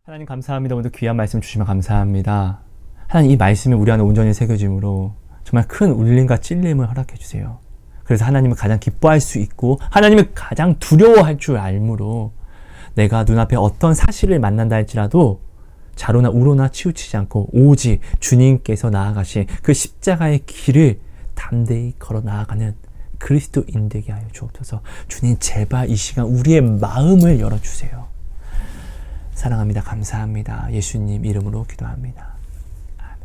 하나님 감사합니다. 오늘도 귀한 말씀 주시면 감사합니다. 하나님 이 말씀이 우리 안에 온전히 새겨짐으로 정말 큰 울림과 찔림을 허락해 주세요. 그래서 하나님을 가장 기뻐할 수 있고 하나님을 가장 두려워할 줄 알므로 내가 눈앞에 어떤 사실을 만난다 할지라도 좌로나 우로나 치우치지 않고 오직 주님께서 나아가신 그 십자가의 길을 담대히 걸어 나아가는 그리스도인 되게 하여 주옵소서. 주님 제발 이 시간 우리의 마음을 열어주세요. 사랑합니다. 감사합니다. 예수님 이름으로 기도합니다. 아멘.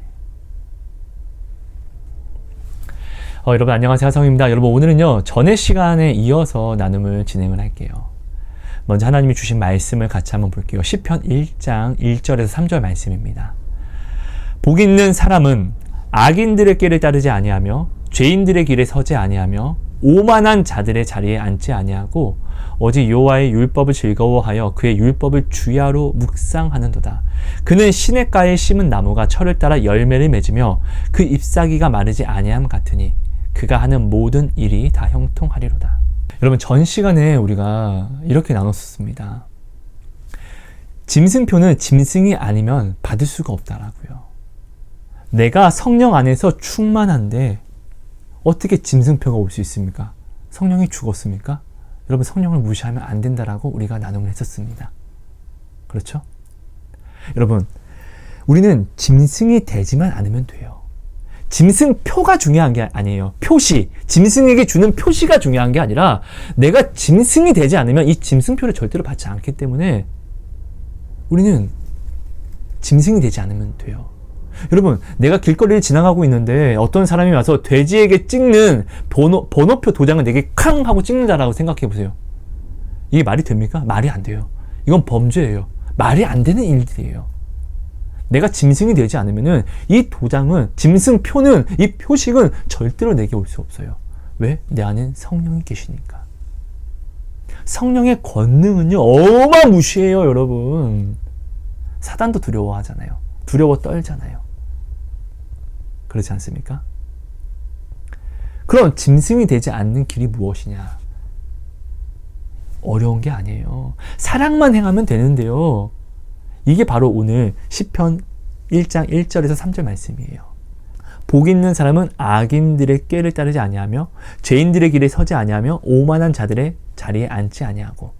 여러분 안녕하세요. 하성입니다. 여러분 오늘은요 전의 시간에 이어서 나눔을 진행을 할게요. 먼저 하나님이 주신 말씀을 같이 한번 볼게요. 시편 1장 1절에서 3절 말씀입니다. 복 있는 사람은 악인들의 길을 따르지 아니하며 죄인들의 길에 서지 아니하며 오만한 자들의 자리에 앉지 아니하고 오직 여호와의 율법을 즐거워하여 그의 율법을 주야로 묵상하는도다. 그는 시냇가에 심은 나무가 철을 따라 열매를 맺으며 그 잎사귀가 마르지 아니함 같으니 그가 하는 모든 일이 다 형통하리로다. 여러분 전 시간에 우리가 이렇게 나눴었습니다. 짐승표는 짐승이 아니면 받을 수가 없다라고요. 내가 성령 안에서 충만한데 어떻게 짐승표가 올 수 있습니까? 성령이 죽었습니까? 여러분 성령을 무시하면 안 된다라고 우리가 나눔을 했었습니다. 그렇죠? 여러분 우리는 짐승이 되지만 않으면 돼요. 짐승표가 중요한 게 아니에요. 표시, 짐승에게 주는 표시가 중요한 게 아니라 내가 짐승이 되지 않으면 이 짐승표를 절대로 받지 않기 때문에 우리는 짐승이 되지 않으면 돼요. 여러분 내가 길거리를 지나가고 있는데 어떤 사람이 와서 돼지에게 찍는 번호표 도장을 내게 쾅 하고 찍는다라고 생각해 보세요. 이게 말이 됩니까? 말이 안 돼요. 이건 범죄예요. 말이 안 되는 일들이에요. 내가 짐승이 되지 않으면은 이 도장은, 짐승표는, 이 표식은 절대로 내게 올 수 없어요. 왜? 내 안엔 성령이 계시니까. 성령의 권능은요 어마무시해요. 여러분 사단도 두려워하잖아요. 두려워 떨잖아요. 그렇지 않습니까? 그럼 짐승이 되지 않는 길이 무엇이냐? 어려운 게 아니에요. 사랑만 행하면 되는데요. 이게 바로 오늘 시편 1장 1절에서 3절 말씀이에요. 복 있는 사람은 악인들의 꾀를 따르지 아니하며 죄인들의 길에 서지 아니하며 오만한 자들의 자리에 앉지 아니하고.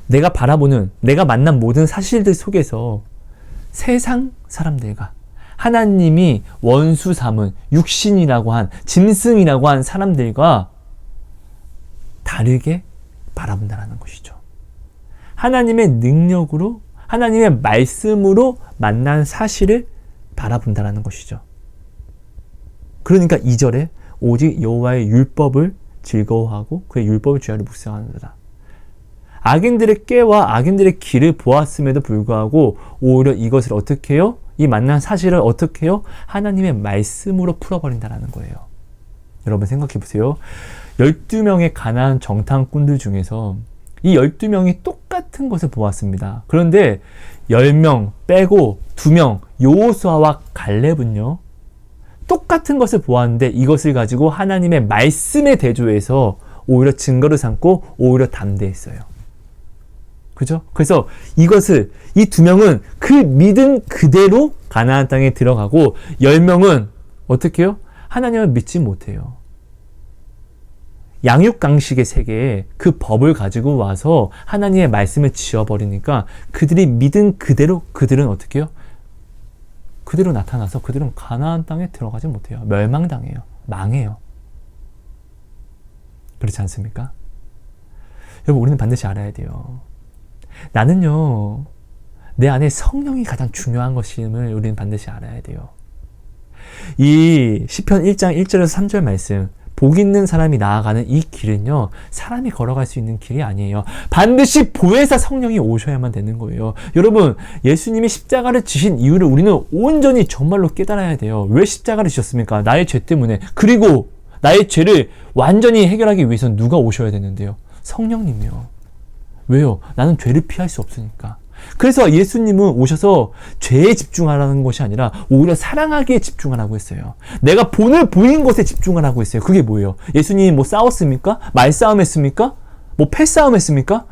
내가 바라보는, 내가 만난 모든 사실들 속에서 세상 사람들과 하나님이 원수 삼은 육신이라고 한, 짐승이라고 한 사람들과 다르게 바라본다는 것이죠. 하나님의 능력으로, 하나님의 말씀으로 만난 사실을 바라본다는 것이죠. 그러니까 2절에 오직 여호와의 율법을 즐거워하고 그의 율법을 주야로 묵상하는도다. 악인들의 꾀와 악인들의 길을 보았음에도 불구하고 오히려 이것을 어떻게 해요? 이 만난 사실을 어떻게 해요? 하나님의 말씀으로 풀어버린다는 거예요. 여러분 생각해 보세요. 12명의 가나안 정탐꾼들 중에서 이 12명이 똑같은 것을 보았습니다. 그런데 10명 빼고 2명 여호수아와 갈렙은요 똑같은 것을 보았는데 이것을 가지고 하나님의 말씀에 대조해서 오히려 증거를 삼고 오히려 담대했어요. 그죠? 그래서 이것을, 이 2명은 그 믿음 그대로 가나안 땅에 들어가고 10명은 어떻게 해요? 하나님을 믿지 못해요. 양육강식의 세계에 그 법을 가지고 와서 하나님의 말씀을 지워버리니까 그들이 믿은 그대로 그들은 어떻게 해요? 그대로 나타나서 그들은 가나안 땅에 들어가지 못해요. 멸망당해요. 망해요. 그렇지 않습니까? 여러분 우리는 반드시 알아야 돼요. 나는요 내 안에 성령이 가장 중요한 것임을 우리는 반드시 알아야 돼요. 이 시편 1장 1절에서 3절 말씀, 복 있는 사람이 나아가는 이 길은요 사람이 걸어갈 수 있는 길이 아니에요. 반드시 보혜사 성령이 오셔야만 되는 거예요. 여러분 예수님이 십자가를 지신 이유를 우리는 온전히 정말로 깨달아야 돼요. 왜 십자가를 지셨습니까? 나의 죄 때문에. 그리고 나의 죄를 완전히 해결하기 위해서는 누가 오셔야 되는데요? 성령님이요. 왜요? 나는 죄를 피할 수 없으니까. 그래서 예수님은 오셔서 죄에 집중하라는 것이 아니라 오히려 사랑하기에 집중하라고 했어요. 내가 본을 보인 것에 집중하라고 했어요. 그게 뭐예요? 예수님이 뭐 싸웠습니까? 말싸움 했습니까? 뭐 패싸움 했습니까?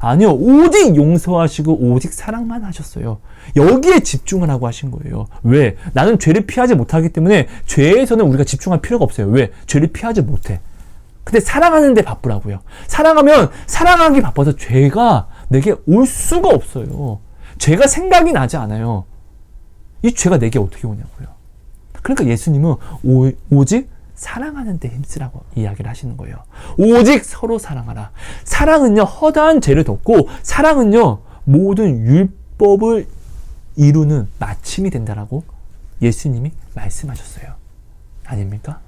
아니요. 오직 용서하시고 오직 사랑만 하셨어요. 여기에 집중을 하고 하신 거예요. 왜? 나는 죄를 피하지 못하기 때문에 죄에서는 우리가 집중할 필요가 없어요. 왜? 죄를 피하지 못해. 근데 사랑하는 데 바쁘라고요. 사랑하면 사랑하기 바빠서 죄가 내게 올 수가 없어요. 죄가 생각이 나지 않아요. 이 죄가 내게 어떻게 오냐고요. 그러니까 예수님은 오직 사랑하는 데 힘쓰라고 이야기를 하시는 거예요. 오직 서로 사랑하라. 사랑은요, 허다한 죄를 덮고, 사랑은요, 모든 율법을 이루는 마침이 된다라고 예수님이 말씀하셨어요. 아닙니까?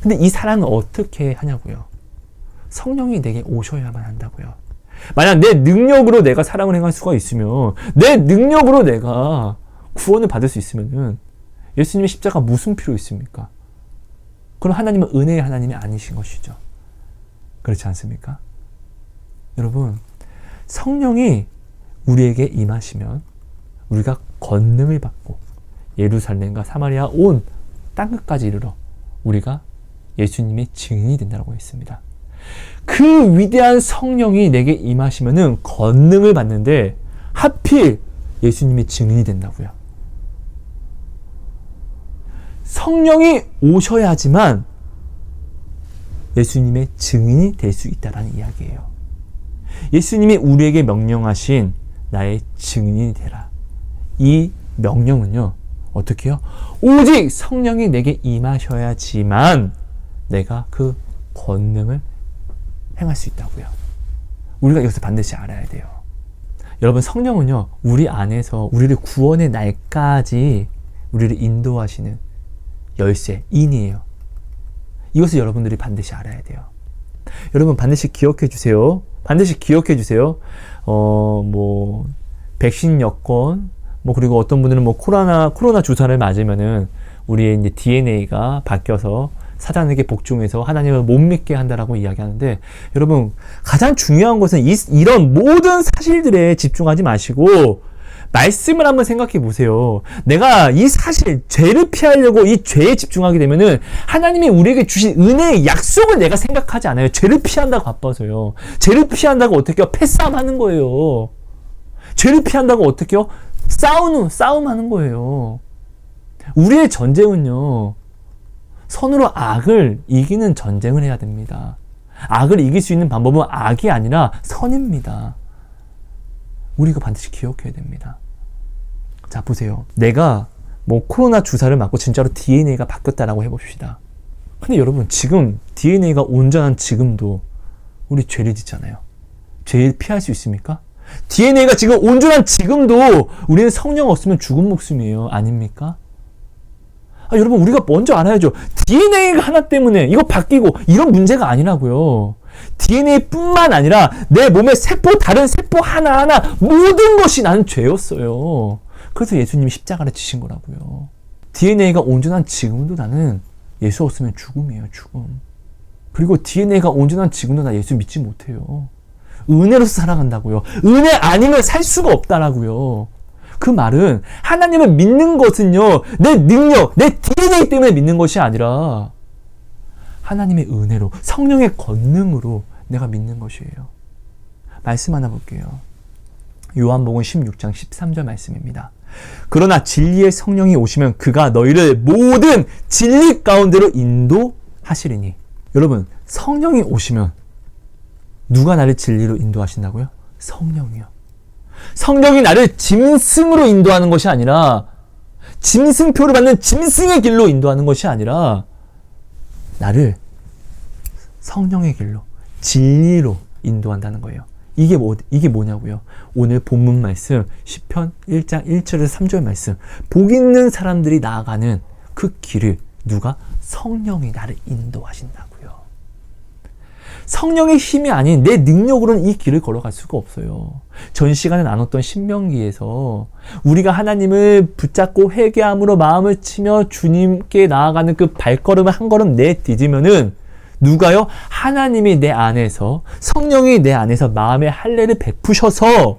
근데 이 사랑은 어떻게 하냐고요. 성령이 내게 오셔야만 한다고요. 만약 내 능력으로 내가 사랑을 행할 수가 있으면, 내 능력으로 내가 구원을 받을 수 있으면은 예수님의 십자가 무슨 필요 있습니까? 그럼 하나님은 은혜의 하나님이 아니신 것이죠. 그렇지 않습니까? 여러분, 성령이 우리에게 임하시면 우리가 권능을 받고 예루살렘과 사마리아 온 땅끝까지 이르러 우리가 예수님의 증인이 된다고 했습니다. 그 위대한 성령이 내게 임하시면은 권능을 받는데 하필 예수님의 증인이 된다고요. 성령이 오셔야지만 예수님의 증인이 될 수 있다는 이야기예요. 예수님이 우리에게 명령하신 나의 증인이 되라. 이 명령은요, 어떻게 해요? 오직 성령이 내게 임하셔야지만 내가 그 권능을 행할 수 있다고요. 우리가 이것을 반드시 알아야 돼요. 여러분, 성령은요, 우리 안에서 우리를 구원의 날까지 우리를 인도하시는 열쇠, 인이에요. 이것을 여러분들이 반드시 알아야 돼요. 여러분, 반드시 기억해 주세요. 반드시 기억해 주세요. 백신 여건, 그리고 어떤 분들은 코로나 주사를 맞으면은 우리의 이제 DNA가 바뀌어서 사단에게 복종해서 하나님을 못 믿게 한다라고 이야기하는데, 여러분, 가장 중요한 것은 이런 모든 사실들에 집중하지 마시고 말씀을 한번 생각해 보세요. 내가 이 사실, 죄를 피하려고 이 죄에 집중하게 되면은 하나님이 우리에게 주신 은혜의 약속을 내가 생각하지 않아요. 죄를 피한다고 바빠서요. 죄를 피한다고 어떻게 해요? 패싸움 하는 거예요. 죄를 피한다고 어떻게 해요? 싸움 하는 거예요. 우리의 전쟁은요, 선으로 악을 이기는 전쟁을 해야 됩니다. 악을 이길 수 있는 방법은 악이 아니라 선입니다. 우리가 반드시 기억해야 됩니다. 자, 보세요. 내가 코로나 주사를 맞고 진짜로 DNA가 바뀌었다라고 해봅시다. 근데 여러분, 지금 DNA가 온전한 지금도 우리 죄를 짓잖아요. 죄를 피할 수 있습니까? DNA가 지금 온전한 지금도 우리는 성령 없으면 죽은 목숨이에요. 아닙니까? 여러분, 우리가 먼저 알아야죠. DNA가 하나 때문에 이거 바뀌고 이런 문제가 아니라고요. DNA뿐만 아니라 내 몸의 다른 세포 하나하나 모든 것이 나는 죄였어요. 그래서 예수님이 십자가를 지신 거라고요. DNA가 온전한 지금도 나는 예수 없으면 죽음이에요. 죽음. 그리고 DNA가 온전한 지금도 나 예수 믿지 못해요. 은혜로서 살아간다고요. 은혜 아니면 살 수가 없다라고요. 그 말은 하나님을 믿는 것은요, 내 능력, 내 DNA 때문에 믿는 것이 아니라 하나님의 은혜로, 성령의 권능으로 내가 믿는 것이에요. 말씀 하나 볼게요. 요한복음 16장 13절 말씀입니다. 그러나 진리의 성령이 오시면 그가 너희를 모든 진리 가운데로 인도하시리니. 여러분, 성령이 오시면 누가 나를 진리로 인도하신다고요? 성령이요. 성령이 나를 짐승으로 인도하는 것이 아니라, 짐승표를 받는 짐승의 길로 인도하는 것이 아니라 나를 성령의 길로, 진리로 인도한다는 거예요. 이게 뭐냐고요? 오늘 본문 말씀 시편 1장 1절에서 3절 말씀, 복 있는 사람들이 나아가는 그 길을 누가? 성령이 나를 인도하신다고요. 성령의 힘이 아닌 내 능력으로는 이 길을 걸어갈 수가 없어요. 전 시간에 나눴던 신명기에서 우리가 하나님을 붙잡고 회개함으로 마음을 치며 주님께 나아가는 그 발걸음을 한 걸음 내디디면은 누가요? 하나님이 내 안에서, 성령이 내 안에서 마음의 할례를 베푸셔서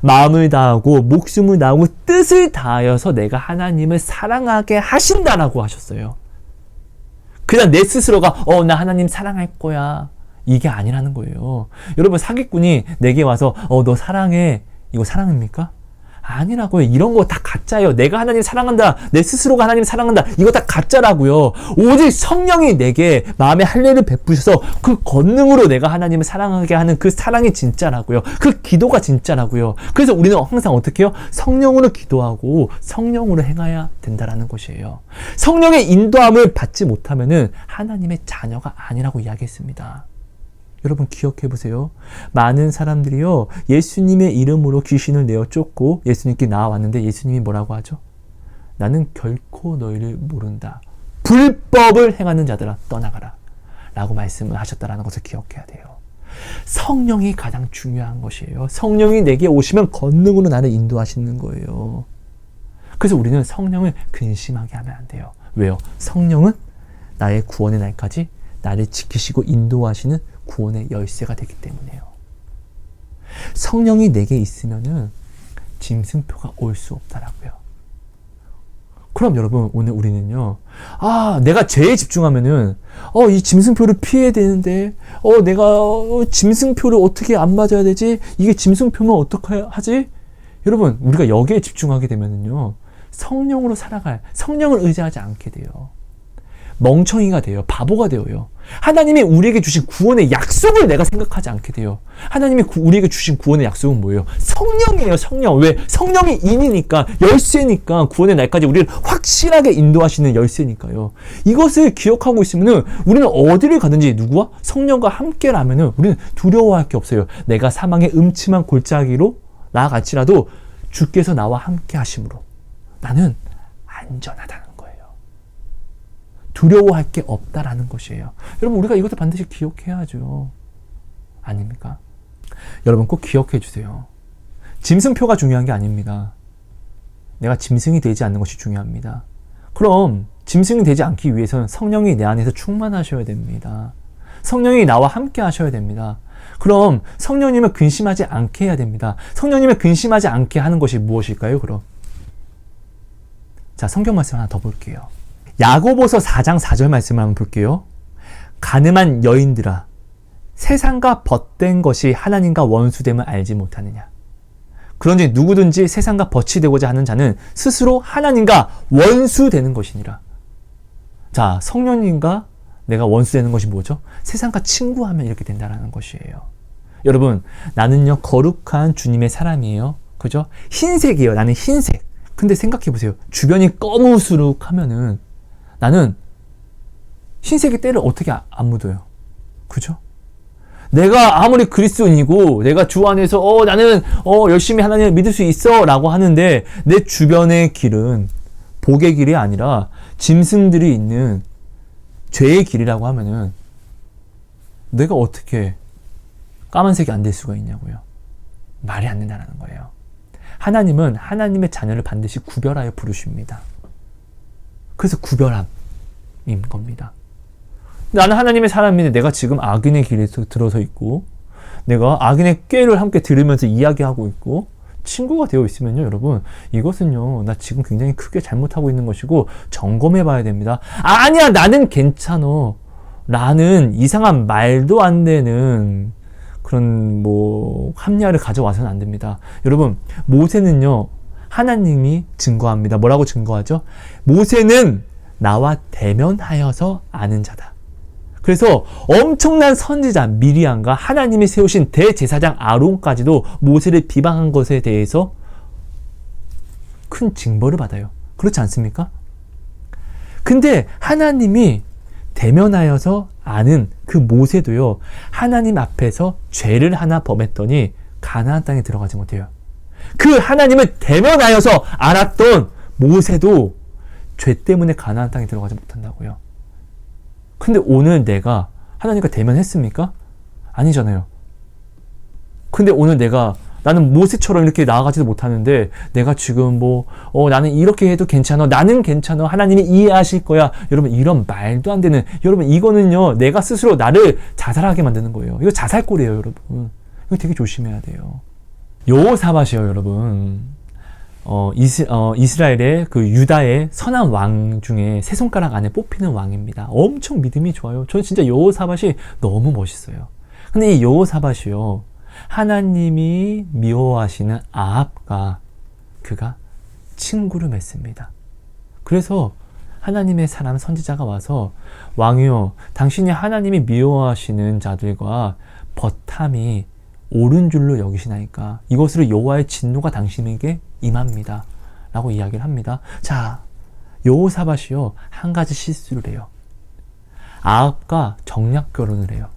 마음을 다하고 목숨을 다하고 뜻을 다하여서 내가 하나님을 사랑하게 하신다라고 하셨어요. 그냥 내 스스로가 나 하나님 사랑할 거야, 이게 아니라는 거예요. 여러분, 사기꾼이 내게 와서 너 사랑해. 이거 사랑입니까? 아니라고요. 이런 거 다 가짜예요. 내가 하나님 사랑한다. 내 스스로가 하나님 사랑한다. 이거 다 가짜라고요. 오직 성령이 내게 마음의 할례를 베푸셔서 그 권능으로 내가 하나님을 사랑하게 하는 그 사랑이 진짜라고요. 그 기도가 진짜라고요. 그래서 우리는 항상 어떻게 해요? 성령으로 기도하고 성령으로 행해야 된다라는 것이에요. 성령의 인도함을 받지 못하면은 하나님의 자녀가 아니라고 이야기했습니다. 여러분, 기억해 보세요. 많은 사람들이요, 예수님의 이름으로 귀신을 내어 쫓고 예수님께 나와왔는데 예수님이 뭐라고 하죠? 나는 결코 너희를 모른다. 불법을 행하는 자들아 떠나가라 라고 말씀을 하셨다는 것을 기억해야 돼요. 성령이 가장 중요한 것이에요. 성령이 내게 오시면 권능으로 나를 인도하시는 거예요. 그래서 우리는 성령을 근심하게 하면 안 돼요. 왜요? 성령은 나의 구원의 날까지 나를 지키시고 인도하시는 구원의 열쇠가 되기 때문에요. 성령이 내게 있으면은 짐승표가 올 수 없다라고요. 그럼 여러분, 오늘 우리는요, 내가 죄에 집중하면은 이 짐승표를 피해야 되는데 내가 짐승표를 어떻게 안 맞아야 되지? 이게 짐승표면 어떻게 하지? 여러분, 우리가 여기에 집중하게 되면은요, 성령으로 살아갈, 성령을 의지하지 않게 돼요. 멍청이가 돼요. 바보가 되어요. 하나님이 우리에게 주신 구원의 약속을 내가 생각하지 않게 돼요. 하나님이 우리에게 주신 구원의 약속은 뭐예요? 성령이에요. 성령. 왜? 성령이 인이니까, 열쇠니까, 구원의 날까지 우리를 확실하게 인도하시는 열쇠니까요. 이것을 기억하고 있으면 우리는 어디를 가든지 누구와? 성령과 함께라면 우리는 두려워할 게 없어요. 내가 사망의 음침한 골짜기로 나아갈지라도 주께서 나와 함께 하심으로 나는 안전하다는 거예요. 두려워할 게 없다라는 것이에요. 여러분, 우리가 이것도 반드시 기억해야죠. 아닙니까? 여러분, 꼭 기억해 주세요. 짐승표가 중요한 게 아닙니다. 내가 짐승이 되지 않는 것이 중요합니다. 그럼 짐승이 되지 않기 위해서는 성령이 내 안에서 충만하셔야 됩니다. 성령이 나와 함께 하셔야 됩니다. 그럼 성령님을 근심하지 않게 해야 됩니다. 성령님을 근심하지 않게 하는 것이 무엇일까요, 그럼? 자, 성경 말씀 하나 더 볼게요. 야고보서 4장 4절 말씀을 한번 볼게요. 가늠한 여인들아, 세상과 벗된 것이 하나님과 원수됨을 알지 못하느냐. 그런지 누구든지 세상과 벗이 되고자 하는 자는 스스로 하나님과 원수되는 것이니라. 자, 성령님과 내가 원수되는 것이 뭐죠? 세상과 친구하면 이렇게 된다는 것이에요. 여러분, 나는요, 거룩한 주님의 사람이에요. 그죠? 흰색이에요. 나는 흰색. 근데 생각해 보세요. 주변이 꺼무스룩하면은 나는 흰색의 때를 어떻게 안 묻어요? 그죠? 내가 아무리 그리스도인이고 내가 주 안에서 나는 열심히 하나님을 믿을 수 있어 라고 하는데 내 주변의 길은 복의 길이 아니라 짐승들이 있는 죄의 길이라고 하면은 내가 어떻게 까만색이 안 될 수가 있냐고요. 말이 안 된다는 거예요. 하나님은 하나님의 자녀를 반드시 구별하여 부르십니다. 그래서 구별함인 겁니다. 나는 하나님의 사람인데 내가 지금 악인의 길에 들어서 있고 내가 악인의 꾀를 함께 들으면서 이야기하고 있고 친구가 되어 있으면요, 여러분, 이것은요, 나 지금 굉장히 크게 잘못하고 있는 것이고 점검해 봐야 됩니다. 아니야, 나는 괜찮어. 나는 이상한 말도 안 되는 그런 합리화를 가져와서는 안 됩니다. 여러분, 모세는요, 하나님이 증거합니다. 뭐라고 증거하죠? 모세는 나와 대면하여서 아는 자다. 그래서 엄청난 선지자 미리암과 하나님이 세우신 대제사장 아론까지도 모세를 비방한 것에 대해서 큰 징벌을 받아요. 그렇지 않습니까? 근데 하나님이 대면하여서 아는 그 모세도요, 하나님 앞에서 죄를 하나 범했더니 가나안 땅에 들어가지 못해요. 그 하나님을 대면하여서 알았던 모세도 죄 때문에 가나안 땅에 들어가지 못한다고요. 근데 오늘 내가 하나님과 대면했습니까? 아니잖아요. 근데 오늘 나는 모세처럼 이렇게 나아가지도 못하는데 내가 지금 나는 이렇게 해도 괜찮아. 나는 괜찮아. 하나님이 이해하실 거야. 여러분, 이런 말도 안 되는, 여러분, 이거는요, 내가 스스로 나를 자살하게 만드는 거예요. 이거 자살골이에요, 여러분. 이거 되게 조심해야 돼요. 여호사밧이요, 여러분. 이스라엘의 그 유다의 선한 왕 중에 세 손가락 안에 뽑히는 왕입니다. 엄청 믿음이 좋아요. 저는 진짜 여호사밧이 너무 멋있어요. 근데 이 여호사밧이요, 하나님이 미워하시는 아합과 그가 친구를 맺습니다. 그래서 하나님의 사람 선지자가 와서, 왕이요, 당신이 하나님이 미워하시는 자들과 버탐이 옳은 줄로 여기시나이까 이것으로 여호와의 진노가 당신에게 임합니다 라고 이야기를 합니다. 자, 여호사밧이요, 한 가지 실수를 해요. 아합과 정략 결혼을 해요.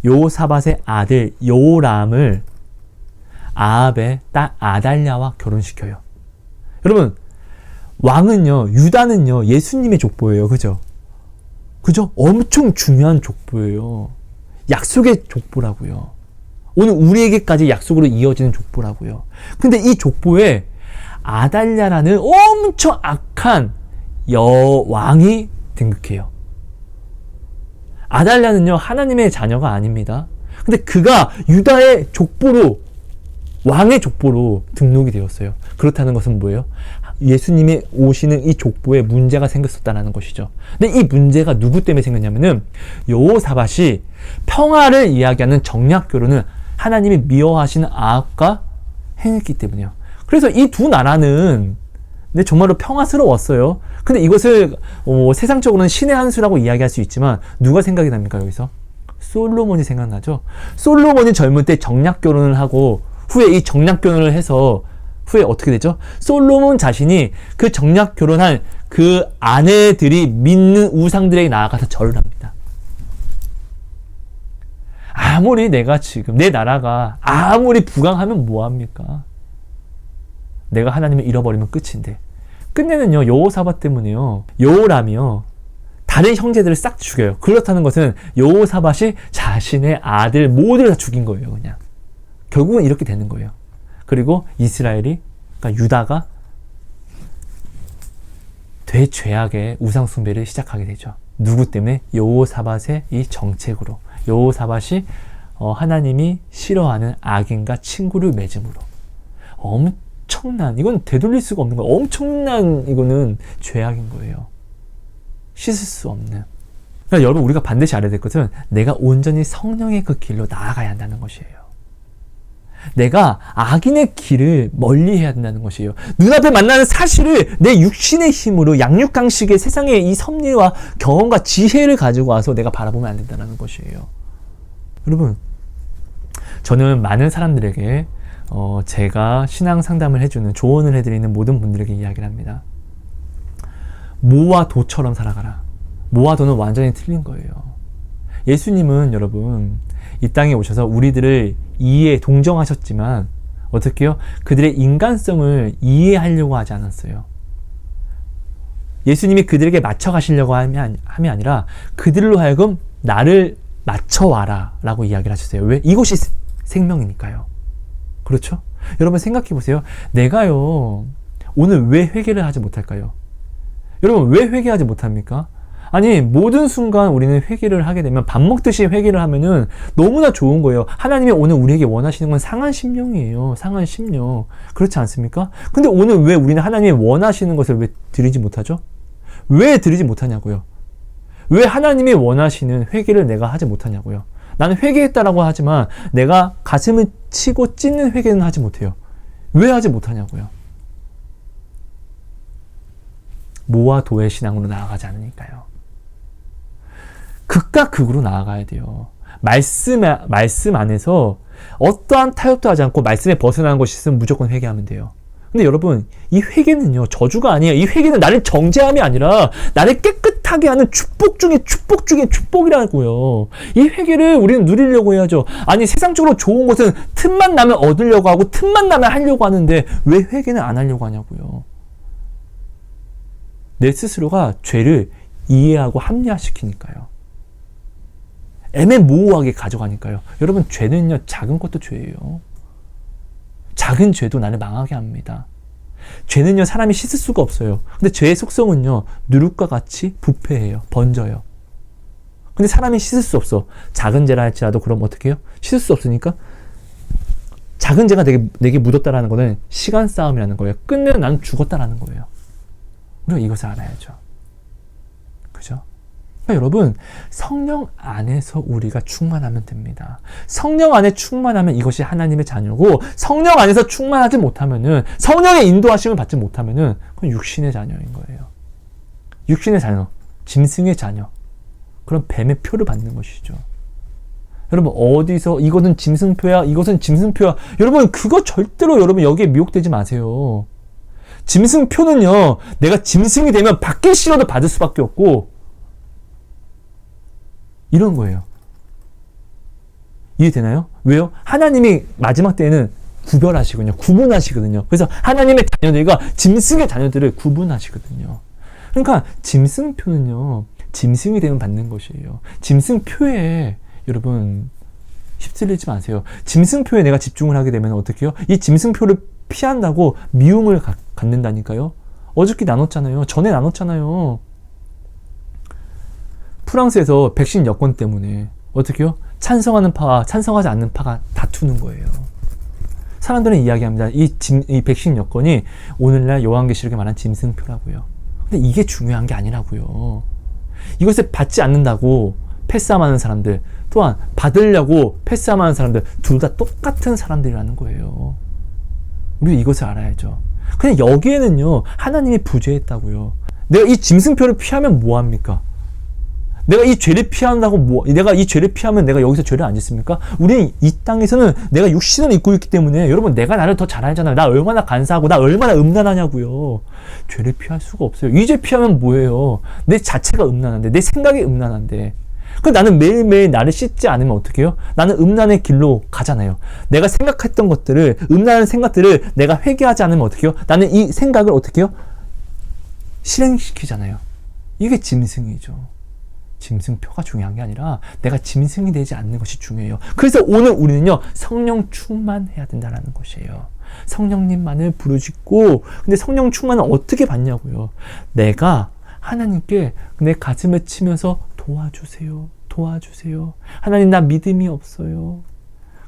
여호사밧의 아들 여호람을 아합의 딸 아달랴와 결혼시켜요. 여러분, 왕은요, 유다는요, 예수님의 족보예요. 그죠? 엄청 중요한 족보예요. 약속의 족보라고요. 오늘 우리에게까지 약속으로 이어지는 족보라고요. 근데 이 족보에 아달랴라는 엄청 악한 여왕이 등극해요. 아달랴는요, 하나님의 자녀가 아닙니다. 근데 그가 유다의 족보로, 왕의 족보로 등록이 되었어요. 그렇다는 것은 뭐예요? 예수님이 오시는 이 족보에 문제가 생겼었다는 것이죠. 근데 이 문제가 누구 때문에 생겼냐면은, 여호사밧이 평화를 이야기하는 정략 결혼을 하나님이 미워하시는 아합과 행했기 때문이에요. 그래서 이 두 나라는 정말로 평화스러웠어요. 근데 이것을 세상적으로는 신의 한 수라고 이야기할 수 있지만, 누가 생각이 납니까 여기서? 솔로몬이 생각나죠. 솔로몬이 젊을 때 정략 결혼을 하고 후에 이 정략 결혼을 해서 후에 어떻게 되죠? 솔로몬 자신이 그 정략 결혼한 그 아내들이 믿는 우상들에게 나아가서 절을 합니다. 아무리 내가 지금 내 나라가 아무리 부강하면 뭐합니까? 내가 하나님을 잃어버리면 끝인데, 끝내는요, 여호사밧 때문에요, 여호람이요, 다른 형제들을 싹 죽여요. 그렇다는 것은 여호사밧이 자신의 아들 모두를 다 죽인 거예요. 그냥 결국은 이렇게 되는 거예요. 그리고 이스라엘이, 그러니까 유다가 되죄악의 우상 숭배를 시작하게 되죠. 누구 때문에? 여호사밧의 이 정책으로. 여호사밧이 하나님이 싫어하는 악인과 친구를 맺음으로. 엄청난, 이건 되돌릴 수가 없는 거예요. 엄청난, 이거는 죄악인 거예요. 씻을 수 없는. 그러니까 여러분, 우리가 반드시 알아야 될 것은 내가 온전히 성령의 그 길로 나아가야 한다는 것이에요. 내가 악인의 길을 멀리해야 된다는 것이에요. 눈앞에 만나는 사실을 내 육신의 힘으로, 양육강식의 세상의 이 섭리와 경험과 지혜를 가지고 와서 내가 바라보면 안 된다는 것이에요. 여러분, 저는 많은 사람들에게 제가 신앙 상담을 해주는, 조언을 해드리는 모든 분들에게 이야기를 합니다. 모와 도처럼 살아가라. 모와 도는 완전히 틀린 거예요. 예수님은 여러분, 이 땅에 오셔서 우리들을 동정하셨지만 어떻게 해요? 그들의 인간성을 이해하려고 하지 않았어요. 예수님이 그들에게 맞춰가시려고 함이 아니라 그들로 하여금 나를 맞춰와라 라고 이야기를 하셨어요. 왜? 이것이 생명이니까요. 그렇죠? 여러분 생각해 보세요. 내가요, 오늘 왜 회개를 하지 못할까요? 여러분, 왜 회개하지 못합니까? 아니, 모든 순간 우리는 회개를 하게 되면, 밥 먹듯이 회개를 하면은 너무나 좋은 거예요. 하나님이 오늘 우리에게 원하시는 건 상한 심령이에요. 상한 심령. 그렇지 않습니까? 근데 오늘 왜 우리는 하나님이 원하시는 것을 왜 드리지 못하죠? 왜 드리지 못하냐고요? 왜 하나님이 원하시는 회개를 내가 하지 못하냐고요? 나는 회개했다라고 하지만 내가 가슴을 치고 찢는 회개는 하지 못해요. 왜 하지 못하냐고요? 모와 도의 신앙으로 나아가지 않으니까요. 극과 극으로 나아가야 돼요. 말씀 안에서 어떠한 타협도 하지 않고 말씀에 벗어나는 것이 있으면 무조건 회개하면 돼요. 근데 여러분, 이 회개는요, 저주가 아니에요. 이 회개는 나를 정죄함이 아니라 나를 깨끗하게 하는 축복 중에 축복 중에 축복이라고요. 이 회개를 우리는 누리려고 해야죠. 아니, 세상적으로 좋은 것은 틈만 나면 얻으려고 하고 틈만 나면 하려고 하는데 왜 회개는 안 하려고 하냐고요. 내 스스로가 죄를 이해하고 합리화시키니까요. 애매모호하게 가져가니까요. 여러분, 죄는요, 작은 것도 죄예요. 작은 죄도 나를 망하게 합니다. 죄는요, 사람이 씻을 수가 없어요. 근데 죄의 속성은요, 누룩과 같이 부패해요. 번져요. 근데 사람이 씻을 수 없어. 작은 죄라 할지라도 그럼 어떻게 해요? 씻을 수 없으니까 작은 죄가 내게 묻었다라는 거는 시간 싸움이라는 거예요. 끝내는 나는 죽었다라는 거예요. 우리가 이것을 알아야죠. 그죠? 그러니까 여러분, 성령 안에서 우리가 충만하면 됩니다. 성령 안에 충만하면 이것이 하나님의 자녀고, 성령 안에서 충만하지 못하면은, 성령의 인도하심을 받지 못하면은 그건 육신의 자녀인 거예요. 육신의 자녀, 짐승의 자녀, 그런 뱀의 표를 받는 것이죠. 여러분, 어디서 이것은 짐승표야, 이것은 짐승표야, 여러분 그거 절대로 여러분 여기에 미혹되지 마세요. 짐승표는요, 내가 짐승이 되면 받기 싫어도 받을 수밖에 없고, 이런 거예요. 이해되나요? 왜요? 하나님이 마지막 때에는 구별하시거든요. 구분하시거든요. 그래서 하나님의 자녀들과 짐승의 자녀들을 구분하시거든요. 그러니까 짐승표는요, 짐승이 되면 받는 것이에요. 짐승표에 여러분 휩쓸리지 마세요. 짐승표에 내가 집중을 하게 되면 어떻게 해요? 이 짐승표를 피한다고 미움을 갖는다니까요. 어저께 나눴잖아요. 전에 나눴잖아요. 프랑스에서 백신 여권 때문에 어떻게 해요? 찬성하는 파와 찬성하지 않는 파가 다투는 거예요. 사람들은 이야기합니다. 이 백신 여권이 오늘날 요한계시록에 말한 짐승표라고요. 근데 이게 중요한 게 아니라고요. 이것을 받지 않는다고 패싸움하는 사람들, 또한 받으려고 패싸움하는 사람들, 둘 다 똑같은 사람들이라는 거예요. 우리 이것을 알아야죠. 그냥 여기에는요, 하나님이 부재했다고요. 내가 이 짐승표를 피하면 뭐합니까? 내가 이 죄를 피한다고 내가 이 죄를 피하면 내가 여기서 죄를 안 짓습니까? 우리는 이 땅에서는 내가 육신을 입고 있기 때문에, 여러분 내가 나를 더 잘 알잖아요. 나 얼마나 간사하고 나 얼마나 음란하냐고요. 죄를 피할 수가 없어요. 이 죄 피하면 뭐예요? 내 자체가 음란한데, 내 생각이 음란한데. 그 나는 매일매일 나를 씻지 않으면 어떻게 해요? 나는 음란의 길로 가잖아요. 내가 생각했던 것들을, 음란한 생각들을 내가 회개하지 않으면 어떻게 해요? 나는 이 생각을 어떻게 해요? 실행시키잖아요. 이게 짐승이죠. 짐승표가 중요한 게 아니라 내가 짐승이 되지 않는 것이 중요해요. 그래서 오늘 우리는요, 성령 충만해야 된다는 것이에요. 성령님만을 부르짖고, 근데 성령 충만은 어떻게 받냐고요. 내가 하나님께 내 가슴을 치면서 도와주세요. 도와주세요. 하나님, 나 믿음이 없어요.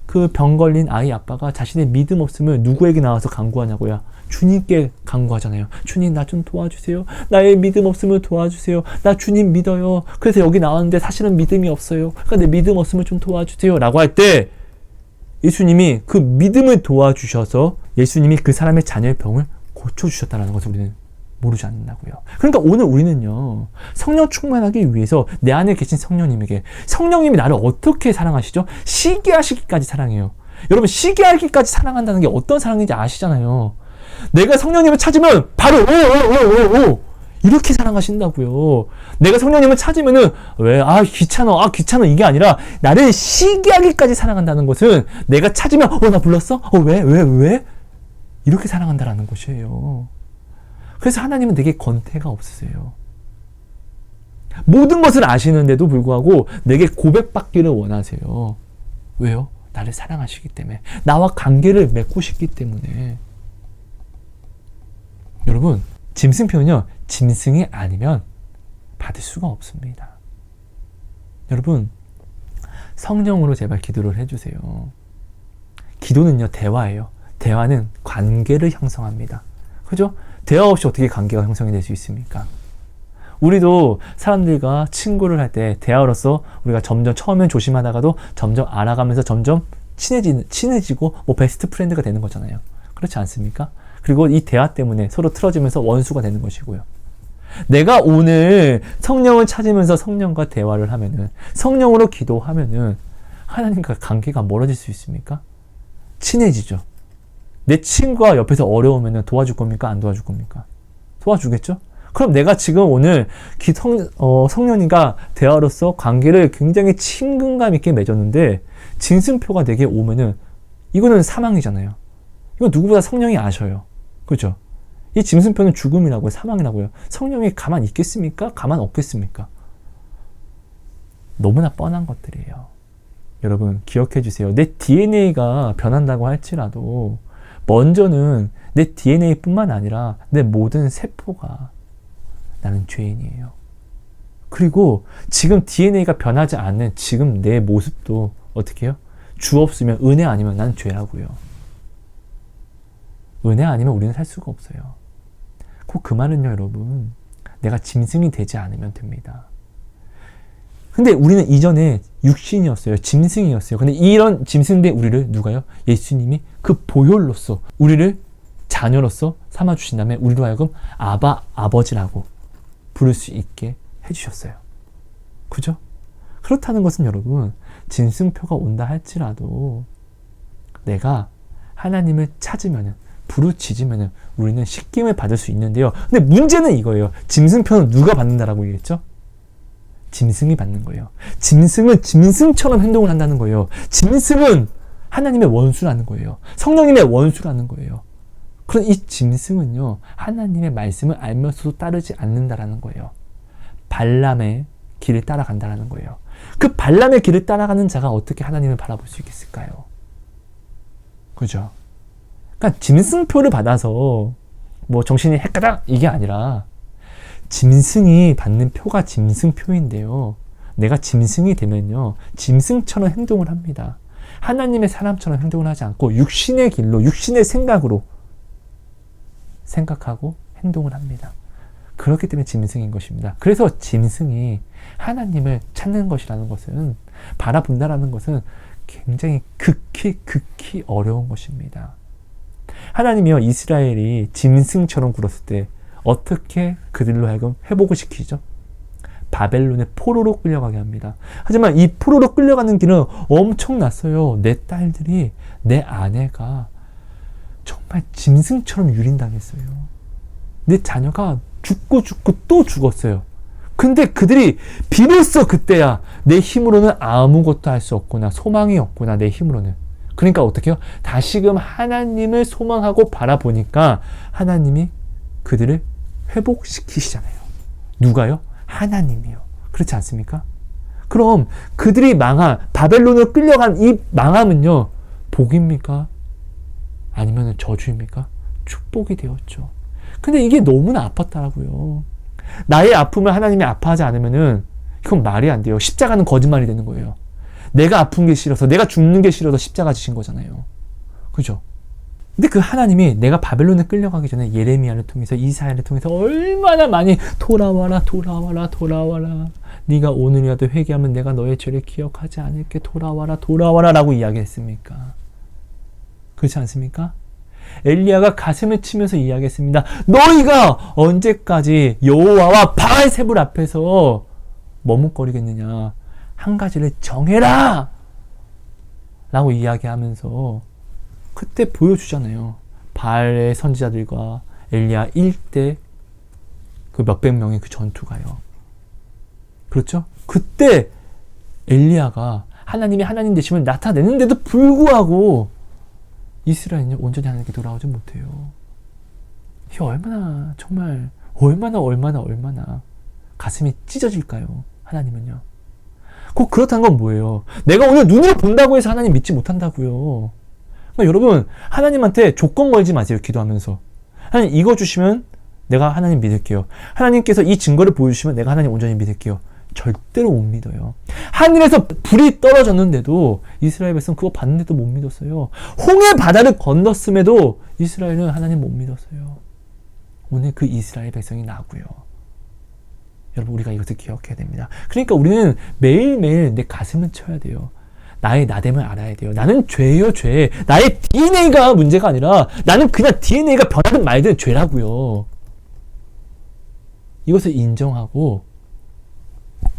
그 병 걸린 아이 아빠가 자신의 믿음 없음을 누구에게 나와서 간구하냐고요. 주님께 간구하잖아요. 주님, 나 좀 도와주세요. 나의 믿음 없음을 도와주세요. 나 주님 믿어요. 그래서 여기 나왔는데 사실은 믿음이 없어요. 그러니까 내 믿음 없음을 좀 도와주세요. 라고 할 때 예수님이 그 믿음을 도와주셔서 예수님이 그 사람의 자녀의 병을 고쳐주셨다는 것을 우리는 모르지 않는다고요. 그러니까 오늘 우리는요, 성령 충만하기 위해서 내 안에 계신 성령님에게, 성령님이 나를 어떻게 사랑하시죠? 시기하시기까지 사랑해요. 여러분, 시기하기까지 사랑한다는 게 어떤 사랑인지 아시잖아요. 내가 성령님을 찾으면 바로 오 이렇게 사랑하신다고요. 내가 성령님을 찾으면은 왜 귀찮아 이게 아니라 나를 시기하기까지 사랑한다는 것은 내가 찾으면 나 불렀어? 왜? 이렇게 사랑한다라는 것이에요. 그래서 하나님은 내게 권태가 없으세요. 모든 것을 아시는데도 불구하고 내게 고백받기를 원하세요. 왜요? 나를 사랑하시기 때문에, 나와 관계를 맺고 싶기 때문에. 여러분, 짐승표는요, 짐승이 아니면 받을 수가 없습니다. 여러분, 성령으로 제발 기도를 해주세요. 기도는요, 대화예요. 대화는 관계를 형성합니다. 그죠? 대화 없이 어떻게 관계가 형성이 될 수 있습니까? 우리도 사람들과 친구를 할 때 대화로서 우리가 점점, 처음엔 조심하다가도 점점 알아가면서 점점 친해지고 베스트 프렌드가 되는 거잖아요. 그렇지 않습니까? 그리고 이 대화 때문에 서로 틀어지면서 원수가 되는 것이고요. 내가 오늘 성령을 찾으면서 성령과 대화를 하면은, 성령으로 기도하면은 하나님과 관계가 멀어질 수 있습니까? 친해지죠. 내 친구가 옆에서 어려우면은 도와줄 겁니까? 안 도와줄 겁니까? 도와주겠죠? 그럼 내가 지금 오늘 성령님과 대화로서 관계를 굉장히 친근감 있게 맺었는데 짐승표가 내게 오면은 이거는 사망이잖아요. 이건 누구보다 성령이 아셔요. 그렇죠? 이 짐승표는 죽음이라고요. 사망이라고요. 성령이 가만 있겠습니까? 가만 없겠습니까? 너무나 뻔한 것들이에요. 여러분, 기억해 주세요. 내 DNA가 변한다고 할지라도 먼저는 내 DNA뿐만 아니라 내 모든 세포가 나는 죄인이에요. 그리고 지금 DNA가 변하지 않는 지금 내 모습도 어떻게 해요? 주 없으면, 은혜 아니면 나는 죄라고요. 은혜 아니면 우리는 살 수가 없어요. 꼭 그 말은요, 여러분. 내가 짐승이 되지 않으면 됩니다. 근데 우리는 이전에 육신이었어요. 짐승이었어요. 근데 이런 짐승된 우리를 누가요? 예수님이 그 보혈로서 우리를 자녀로서 삼아주신 다음에 우리로 하여금 아바, 아버지라고 부를 수 있게 해주셨어요. 그죠? 그렇다는 것은 여러분, 짐승표가 온다 할지라도 내가 하나님을 찾으면은, 부르짖으면은 우리는 씻김을 받을 수 있는데요. 근데 문제는 이거예요. 짐승표는 누가 받는다라고 얘기했죠? 짐승이 받는 거예요. 짐승은 짐승처럼 행동을 한다는 거예요. 짐승은 하나님의 원수라는 거예요. 성령님의 원수라는 거예요. 그럼 이 짐승은요, 하나님의 말씀을 알면서도 따르지 않는다라는 거예요. 발람의 길을 따라간다라는 거예요. 그 발람의 길을 따라가는 자가 어떻게 하나님을 바라볼 수 있겠을까요? 그죠? 그러니까 짐승표를 받아서 뭐 정신이 헷가닥 이게 아니라, 짐승이 받는 표가 짐승표인데요. 내가 짐승이 되면요, 짐승처럼 행동을 합니다. 하나님의 사람처럼 행동을 하지 않고 육신의 길로, 육신의 생각으로 생각하고 행동을 합니다. 그렇기 때문에 짐승인 것입니다. 그래서 짐승이 하나님을 찾는 것이라는 것은, 바라본다라는 것은 굉장히 극히 어려운 것입니다. 하나님이요, 이스라엘이 짐승처럼 굴었을 때 어떻게 그들로 하여금 회복을 시키죠? 바벨론의 포로로 끌려가게 합니다. 하지만 이 포로로 끌려가는 길은 엄청났어요. 내 딸들이, 내 아내가 정말 짐승처럼 유린당했어요. 내 자녀가 죽고 또 죽었어요. 근데 그들이 비로소 그때야 내 힘으로는 아무것도 할 수 없구나, 소망이 없구나, 내 힘으로는. 그러니까 어떻게 해요? 다시금 하나님을 소망하고 바라보니까 하나님이 그들을 회복시키시잖아요. 누가요? 하나님이요. 그렇지 않습니까? 그럼 그들이 바벨론으로 끌려간 이 망함은요, 복입니까? 아니면 저주입니까? 축복이 되었죠. 근데 이게 너무나 아팠더라고요. 나의 아픔을 하나님이 아파하지 않으면은 이건 말이 안 돼요. 십자가는 거짓말이 되는 거예요. 내가 아픈 게 싫어서, 내가 죽는 게 싫어서 십자가 지신 거잖아요. 그죠? 근데 그 하나님이 내가 바벨론에 끌려가기 전에 예레미야를 통해서, 이사야를 통해서 얼마나 많이 돌아와라. 네가 오늘이라도 회개하면 내가 너의 죄를 기억하지 않을게. 돌아와라 라고 이야기했습니까? 그렇지 않습니까? 엘리야가 가슴을 치면서 이야기했습니다. 너희가 언제까지 여호와와 바알세불 앞에서 머뭇거리겠느냐. 한 가지를 정해라! 라고 이야기하면서 그때 보여주잖아요. 바알의 선지자들과 엘리야 1대 그 몇백 명의 그 전투가요. 그렇죠? 그때 엘리야가 하나님이 하나님 되심을 나타내는데도 불구하고 이스라엘은 온전히 하나님께 돌아오지 못해요. 이게 얼마나 정말 얼마나 가슴이 찢어질까요? 하나님은요. 꼭 그렇다는 건 뭐예요? 내가 오늘 눈으로 본다고 해서 하나님 믿지 못한다고요. 그러니까 여러분, 하나님한테 조건 걸지 마세요. 기도하면서. 하나님 이거 주시면 내가 하나님 믿을게요. 하나님께서 이 증거를 보여주시면 내가 하나님 온전히 믿을게요. 절대로 못 믿어요. 하늘에서 불이 떨어졌는데도 이스라엘 백성 그거 봤는데도 못 믿었어요. 홍해 바다를 건넜음에도 이스라엘은 하나님 못 믿었어요. 오늘 그 이스라엘 백성이 나고요. 여러분, 우리가 이것을 기억해야 됩니다. 그러니까 우리는 매일매일 내 가슴을 쳐야 돼요. 나의 나됨을 알아야 돼요. 나는 죄예요, 죄. 나의 DNA가 문제가 아니라 나는 그냥 DNA가 변하든 말든 죄라고요. 이것을 인정하고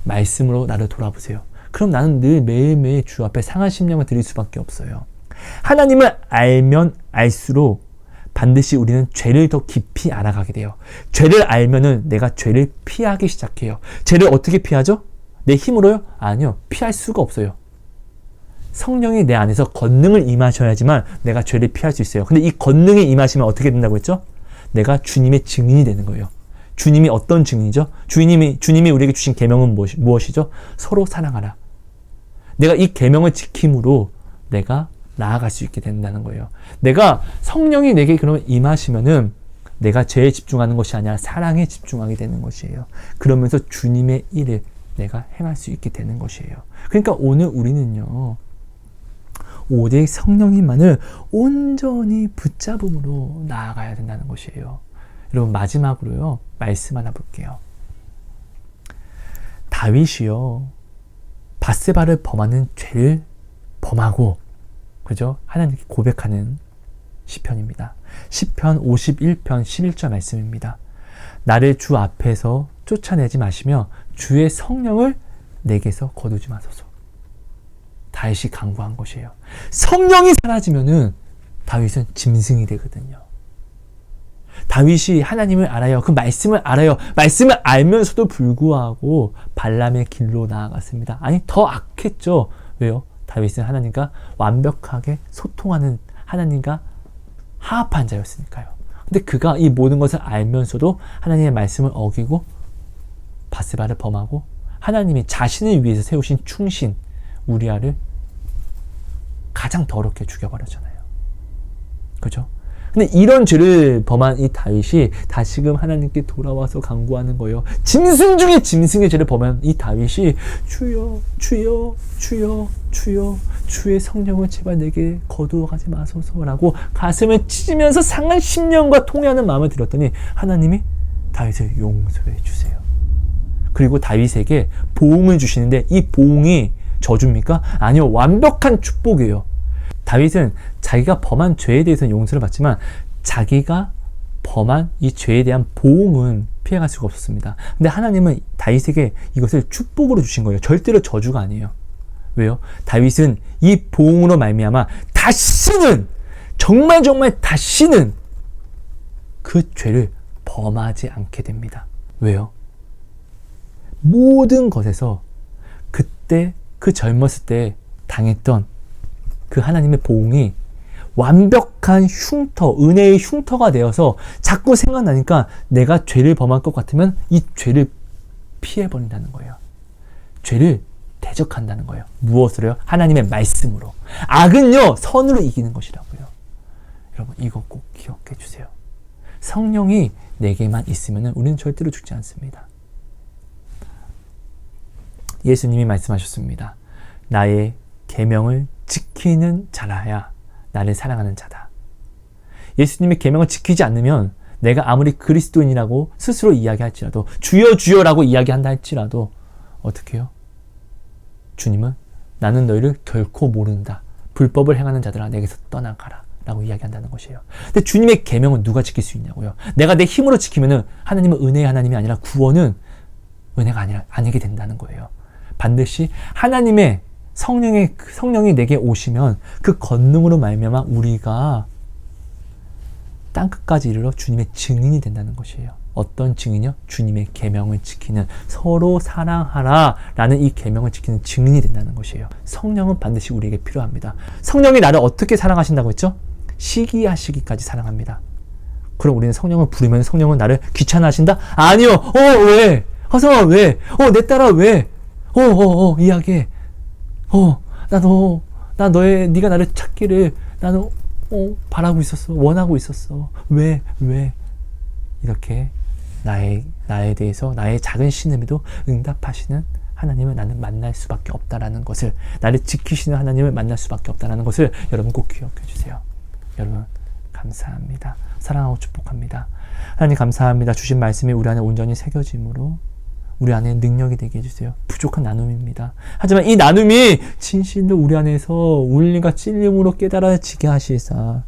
말씀으로 나를 돌아보세요. 그럼 나는 늘 매일매일 주 앞에 상한 심령을 드릴 수밖에 없어요. 하나님을 알면 알수록 반드시 우리는 죄를 더 깊이 알아가게 돼요. 죄를 알면은 내가 죄를 피하기 시작해요. 죄를 어떻게 피하죠? 내 힘으로요? 아니요. 피할 수가 없어요. 성령이 내 안에서 권능을 임하셔야지만 내가 죄를 피할 수 있어요. 근데 이 권능이 임하시면 어떻게 된다고 했죠? 내가 주님의 증인이 되는 거예요. 주님이 어떤 증인이죠? 주님이 우리에게 주신 계명은 무엇이죠? 서로 사랑하라. 내가 이 계명을 지킴으로 내가 나아갈 수 있게 된다는 거예요. 내가 성령이 내게 그러면 임하시면은 내가 죄에 집중하는 것이 아니라 사랑에 집중하게 되는 것이에요. 그러면서 주님의 일을 내가 행할 수 있게 되는 것이에요. 그러니까 오늘 우리는요, 오직 성령님만을 온전히 붙잡음으로 나아가야 된다는 것이에요. 여러분, 마지막으로요, 말씀 하나 볼게요. 다윗이요, 밧세바를 범하는 죄를 범하고, 그죠? 하나님께 고백하는 시편입니다. 시편 51편 11절 말씀입니다. 나를 주 앞에서 쫓아내지 마시며 주의 성령을 내게서 거두지 마소서. 다윗이 간구한 것이에요. 성령이 사라지면은 다윗은 짐승이 되거든요. 다윗이 하나님을 알아요. 그 말씀을 알아요. 말씀을 알면서도 불구하고 발람의 길로 나아갔습니다. 아니, 더 악했죠. 왜요? 다윗은 하나님과 완벽하게 소통하는, 하나님과 화합한 자였으니까요. 근데 그가 이 모든 것을 알면서도 하나님의 말씀을 어기고 밧세바를 범하고 하나님이 자신을 위해서 세우신 충신 우리아를 가장 더럽게 죽여버렸잖아요. 그죠? 근데 이런 죄를 범한 이 다윗이 다시금 하나님께 돌아와서 간구하는 거예요. 짐승 중에 짐승의 죄를 범한 이 다윗이 주여, 주여, 주여, 주여, 주의 성령을 제발 내게 거두어 가지 마소서라고 가슴을 찢으면서 상한 심령과 통회하는 마음을 드렸더니 하나님이 다윗을 용서해 주세요. 그리고 다윗에게 보응을 주시는데 이 보응이 저주입니까? 아니요, 완벽한 축복이에요. 다윗은 자기가 범한 죄에 대해서는 용서를 받지만 자기가 범한 이 죄에 대한 보응은 피해갈 수가 없었습니다. 근데 하나님은 다윗에게 이것을 축복으로 주신 거예요. 절대로 저주가 아니에요. 왜요? 다윗은 이 보응으로 말미암아 다시는, 정말 다시는 그 죄를 범하지 않게 됩니다. 왜요? 모든 것에서 그때 그 젊었을 때 당했던 그 하나님의 보응이 완벽한 흉터, 은혜의 흉터가 되어서 자꾸 생각나니까 내가 죄를 범할 것 같으면 이 죄를 피해버린다는 거예요. 죄를 대적한다는 거예요. 무엇으로요? 하나님의 말씀으로. 악은요, 선으로 이기는 것이라고요. 여러분, 이거 꼭 기억해 주세요. 성령이 내게만 있으면 우리는 절대로 죽지 않습니다. 예수님이 말씀하셨습니다. 나의 계명을 지키는 자라야 나를 사랑하는 자다. 예수님의 계명을 지키지 않으면 내가 아무리 그리스도인이라고 스스로 이야기할지라도, 주여 주여라고 이야기한다 할지라도 어떻게 해요? 주님은 나는 너희를 결코 모른다. 불법을 행하는 자들아 내게서 떠나가라 라고 이야기한다는 것이에요. 근데 주님의 계명은 누가 지킬 수 있냐고요? 내가 내 힘으로 지키면은 하나님은 은혜의 하나님이 아니라 구원은 은혜가 아니게 된다는 거예요. 반드시 하나님의 성령이 내게 오시면 그 권능으로 말미암아 우리가 땅끝까지 이르러 주님의 증인이 된다는 것이에요. 어떤 증인이요? 주님의 계명을 지키는, 서로 사랑하라 라는 이 계명을 지키는 증인이 된다는 것이에요. 성령은 반드시 우리에게 필요합니다. 성령이 나를 어떻게 사랑하신다고 했죠? 시기하시기까지 사랑합니다. 그럼 우리는 성령을 부르면 성령은 나를 귀찮아하신다? 아니요. 왜? 허성아 왜? 내 딸아 왜? 이야기해. 네가 나를 찾기를 나는 바라고 있었어. 원하고 있었어. 왜? 이렇게 나에 대해서 나의 작은 신음에도 응답하시는 하나님을 나는 만날 수밖에 없다라는 것을, 나를 지키시는 하나님을 만날 수밖에 없다라는 것을 여러분 꼭 기억해 주세요. 여러분 감사합니다. 사랑하고 축복합니다. 하나님 감사합니다. 주신 말씀이 우리 안에 온전히 새겨짐으로 우리 안에 능력이 되게 해주세요. 부족한 나눔입니다. 하지만 이 나눔이 진실로 우리 안에서 울림과 찔림으로 깨달아지게 하시사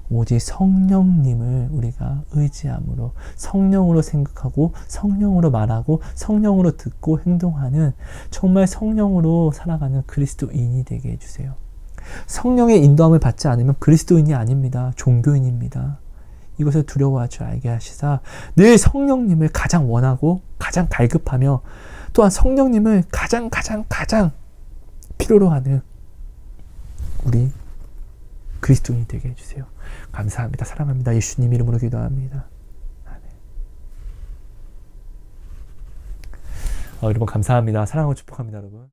오직 성령님을 우리가 의지함으로, 성령으로 생각하고 성령으로 말하고 성령으로 듣고 행동하는, 정말 성령으로 살아가는 그리스도인이 되게 해주세요. 성령의 인도함을 받지 않으면 그리스도인이 아닙니다. 종교인입니다. 이것을 두려워할 줄 알게 하시사 늘 성령님을 가장 원하고 가장 갈급하며 또한 성령님을 가장 필요로 하는 우리 그리스도인이 되게 해주세요. 감사합니다. 사랑합니다. 예수님 이름으로 기도합니다. 아멘. 여러분 감사합니다. 사랑하고 축복합니다. 여러분.